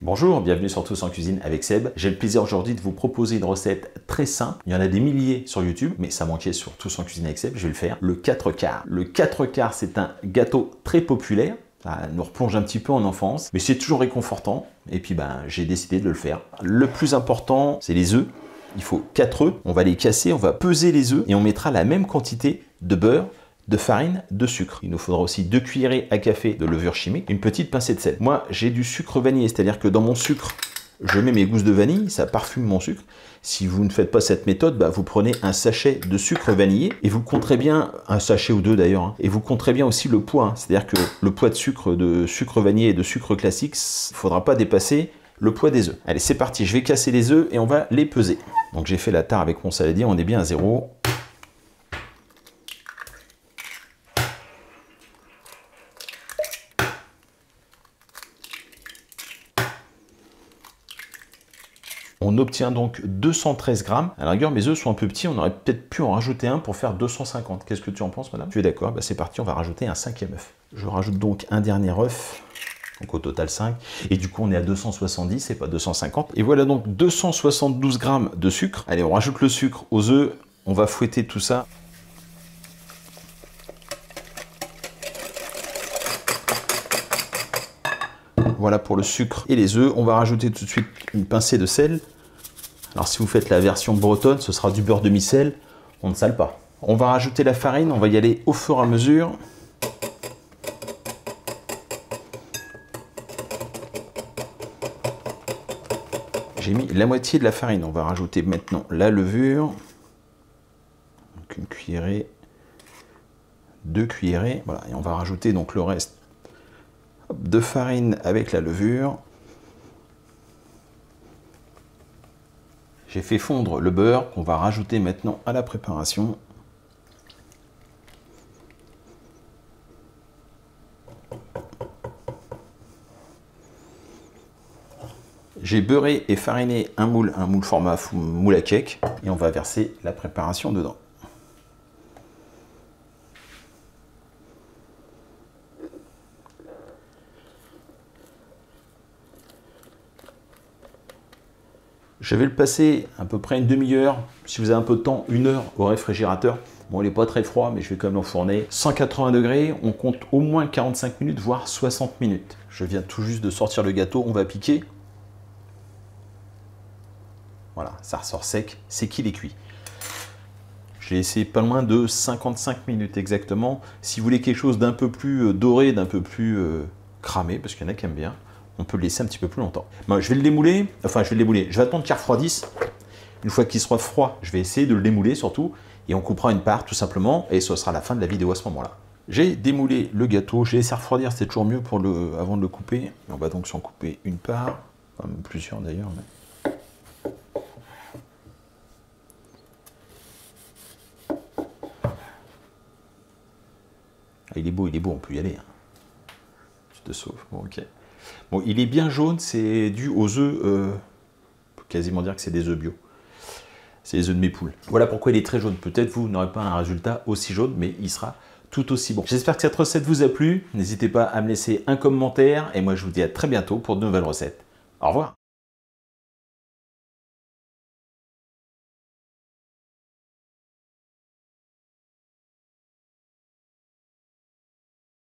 Bonjour, bienvenue sur Tous en Cuisine avec Seb. J'ai le plaisir aujourd'hui de vous proposer une recette très simple. Il y en a des milliers sur YouTube, mais ça manquait sur Tous en Cuisine avec Seb, je vais le faire. Le 4 quarts. Le 4 quarts, c'est un gâteau très populaire. Ça nous replonge un petit peu en enfance, mais c'est toujours réconfortant. Et puis j'ai décidé de le faire. Le plus important, c'est les œufs. Il faut 4 œufs. On va les casser, on va peser les œufs et on mettra la même quantité de beurre, de farine, de sucre. Il nous faudra aussi 2 cuillerées à café de levure chimique, une petite pincée de sel. Moi, j'ai du sucre vanillé, c'est-à-dire que dans mon sucre, je mets mes gousses de vanille, ça parfume mon sucre. Si vous ne faites pas cette méthode, vous prenez un sachet de sucre vanillé et vous compterez bien, un sachet ou deux d'ailleurs, et vous compterez bien aussi le poids. C'est-à-dire que le poids de sucre vanillé et de sucre classique, il ne faudra pas dépasser le poids des œufs. Allez, c'est parti, je vais casser les œufs et on va les peser. Donc j'ai fait la tare avec mon saladier, on est bien à 0. On obtient donc 213 grammes. À la rigueur, mes œufs sont un peu petits, on aurait peut-être pu en rajouter un pour faire 250. Qu'est-ce que tu en penses, madame? Tu es d'accord? C'est parti, on va rajouter un 5e œuf. Je rajoute donc un dernier œuf, donc au total 5. Et du coup, on est à 270 et pas 250. Et voilà donc 272 grammes de sucre. Allez, on rajoute le sucre aux œufs, on va fouetter tout ça. Voilà pour le sucre et les œufs. On va rajouter tout de suite une pincée de sel. Alors si vous faites la version bretonne, ce sera du beurre demi-sel. On ne sale pas. On va rajouter la farine. On va y aller au fur et à mesure. J'ai mis la moitié de la farine. On va rajouter maintenant la levure. Donc une cuillerée, 2 cuillerées. Voilà. Et on va rajouter donc le reste de farine avec la levure. J'ai fait fondre le beurre qu'on va rajouter maintenant à la préparation. J'ai beurré et fariné un moule format moule à cake et on va verser la préparation dedans. Je vais le passer à peu près une demi-heure, si vous avez un peu de temps, 1 heure au réfrigérateur. Bon, il n'est pas très froid, mais je vais quand même l'enfourner. 180 degrés, on compte au moins 45 minutes, voire 60 minutes. Je viens tout juste de sortir le gâteau, on va piquer. Voilà, ça ressort sec, c'est qu'il est cuit. J'ai laissé pas loin de 55 minutes exactement. Si vous voulez quelque chose d'un peu plus doré, d'un peu plus cramé, parce qu'il y en a qui aiment bien, on peut le laisser un petit peu plus longtemps. Moi, je vais le démouler, je vais attendre qu'il refroidisse. Une fois qu'il sera froid, je vais essayer de le démouler surtout, et on coupera une part tout simplement, et ce sera la fin de la vidéo à ce moment-là. J'ai démoulé le gâteau, j'ai laissé refroidir, c'est toujours mieux avant de le couper. On va donc s'en couper une part, enfin, plusieurs d'ailleurs. Mais... Ah, il est beau, on peut y aller. Hein. Tu te sauves, bon ok. Bon, il est bien jaune, c'est dû aux œufs, on peut quasiment dire que c'est des œufs bio. C'est les œufs de mes poules. Voilà pourquoi il est très jaune. Peut-être vous n'aurez pas un résultat aussi jaune, mais il sera tout aussi bon. J'espère que cette recette vous a plu. N'hésitez pas à me laisser un commentaire, et moi je vous dis à très bientôt pour de nouvelles recettes. Au revoir.